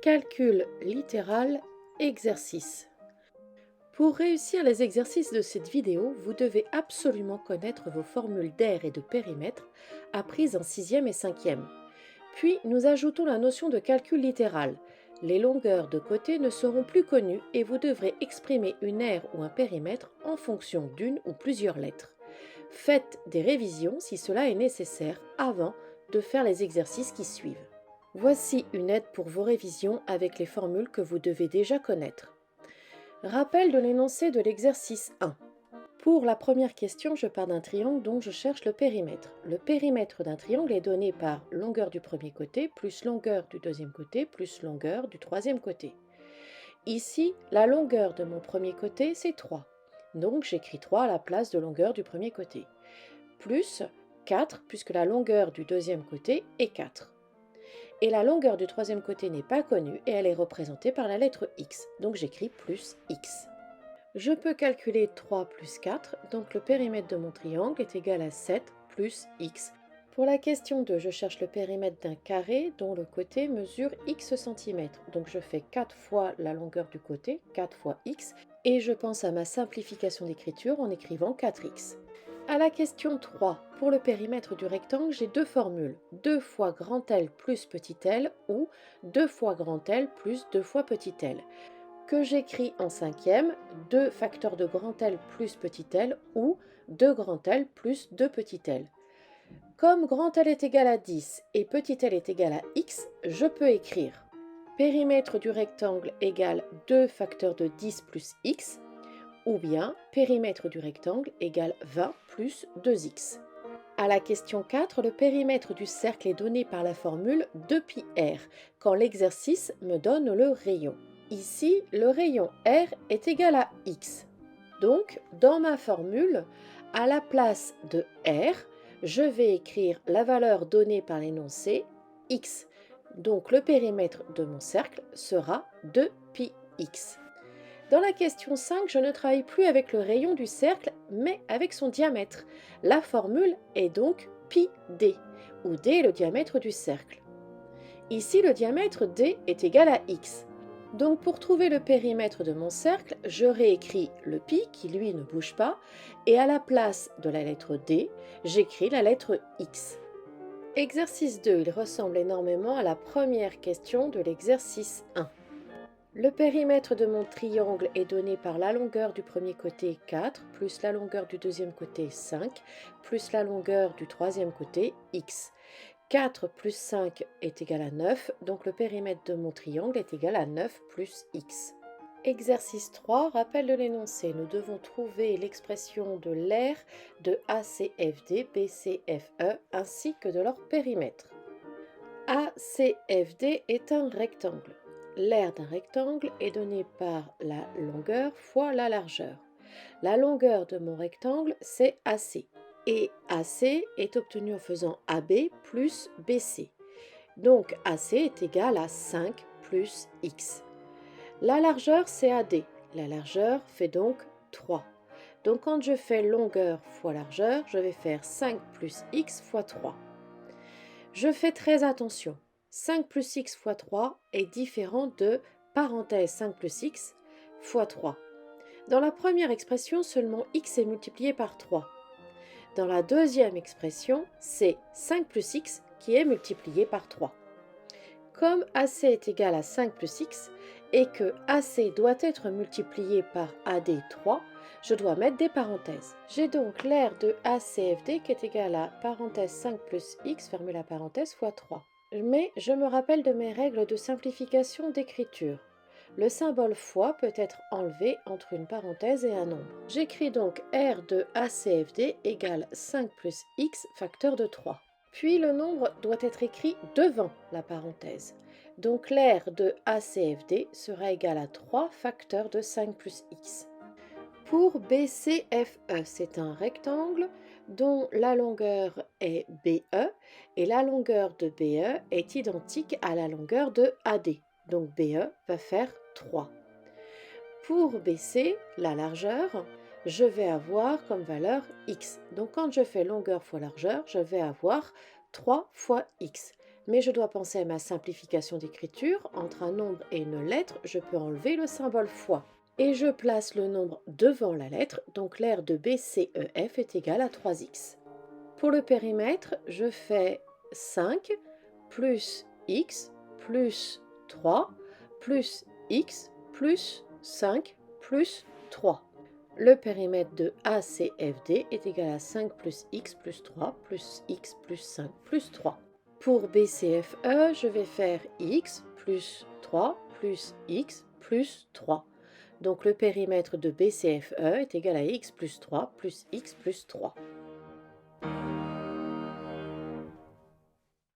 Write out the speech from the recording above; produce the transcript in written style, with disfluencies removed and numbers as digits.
Calcul littéral, exercice. Pour réussir les exercices de cette vidéo, vous devez absolument connaître vos formules d'aire et de périmètre apprises en 6e et 5e. Puis, nous ajoutons la notion de calcul littéral. Les longueurs de côté ne seront plus connues et vous devrez exprimer une aire ou un périmètre en fonction d'une ou plusieurs lettres. Faites des révisions si cela est nécessaire avant de faire les exercices qui suivent. Voici une aide pour vos révisions avec les formules que vous devez déjà connaître. Rappel de l'énoncé de l'exercice 1. Pour la première question, je pars d'un triangle dont je cherche le périmètre. Le périmètre d'un triangle est donné par longueur du premier côté plus longueur du deuxième côté plus longueur du troisième côté. Ici, la longueur de mon premier côté, c'est 3. Donc j'écris 3 à la place de longueur du premier côté. Plus 4 puisque la longueur du deuxième côté est 4. Et la longueur du troisième côté n'est pas connue et elle est représentée par la lettre X. Donc j'écris plus X. Je peux calculer 3 plus 4, donc le périmètre de mon triangle est égal à 7 plus X. Pour la question 2, je cherche le périmètre d'un carré dont le côté mesure X cm. Donc je fais 4 fois la longueur du côté, 4 fois X, et je pense à ma simplification d'écriture en écrivant 4X. À la question 3, pour le périmètre du rectangle, j'ai deux formules, 2 fois grand L plus petit l ou 2 fois grand L plus 2 fois petit l, que j'écris en 5e, 2 facteurs de grand L plus petit l ou 2 grand L plus 2 petit l. Comme grand L est égal à 10 et petit l est égal à x, je peux écrire périmètre du rectangle égale 2 facteurs de 10 plus x, ou bien périmètre du rectangle égale 20 plus 2x. À la question 4, le périmètre du cercle est donné par la formule 2πr, quand l'exercice me donne le rayon. Ici, le rayon R est égal à x. Donc, dans ma formule, à la place de R, je vais écrire la valeur donnée par l'énoncé x. Donc, le périmètre de mon cercle sera 2πx. Dans la question 5, je ne travaille plus avec le rayon du cercle, mais avec son diamètre. La formule est donc πd, où d est le diamètre du cercle. Ici, le diamètre d est égal à x. Donc, pour trouver le périmètre de mon cercle, je réécris le pi, qui lui ne bouge pas, et à la place de la lettre d, j'écris la lettre x. Exercice 2, il ressemble énormément à la première question de l'exercice 1. Le périmètre de mon triangle est donné par la longueur du premier côté 4, plus la longueur du deuxième côté 5, plus la longueur du troisième côté x. 4 plus 5 est égal à 9, donc le périmètre de mon triangle est égal à 9 plus x. Exercice 3, rappel de l'énoncé. Nous devons trouver l'expression de l'aire de ACFD, BCFE ainsi que de leur périmètre. ACFD est un rectangle. L'aire d'un rectangle est donnée par la longueur fois la largeur. La longueur de mon rectangle, c'est AC. Et AC est obtenu en faisant AB plus BC. Donc AC est égal à 5 plus X. La largeur, c'est AD. La largeur fait donc 3. Donc quand je fais longueur fois largeur, je vais faire 5 plus X fois 3. Je fais très attention. 5 plus x fois 3 est différent de parenthèse 5 plus x fois 3. Dans la première expression, seulement x est multiplié par 3. Dans la deuxième expression, c'est 5 plus x qui est multiplié par 3. Comme AC est égal à 5 plus x et que AC doit être multiplié par AD 3, je dois mettre des parenthèses. J'ai donc l'aire de ACFD qui est égale à parenthèse 5 plus x, fermez la parenthèse, fois 3. Mais je me rappelle de mes règles de simplification d'écriture. Le symbole fois peut être enlevé entre une parenthèse et un nombre. J'écris donc R de ACFD égale 5 plus x facteur de 3. Puis le nombre doit être écrit devant la parenthèse. Donc l'aire de ACFD sera égal à 3 facteurs de 5 plus x. Pour BCFE, c'est un rectangle dont la longueur est BE et la longueur de BE est identique à la longueur de AD. Donc BE va faire 3. Pour BC, la largeur, je vais avoir comme valeur x. Donc quand je fais longueur fois largeur, je vais avoir 3 fois x. Mais je dois penser à ma simplification d'écriture. Entre un nombre et une lettre, je peux enlever le symbole fois. Et je place le nombre devant la lettre, donc l'aire de BCEF est égal à 3x. Pour le périmètre, je fais 5 plus x plus 3 plus x plus 5 plus 3. Le périmètre de ACFD est égal à 5 plus x plus 3 plus x plus 5 plus 3. Pour BCFE, je vais faire x plus 3 plus x plus 3. Donc le périmètre de BCFE est égal à x plus 3 plus x plus 3.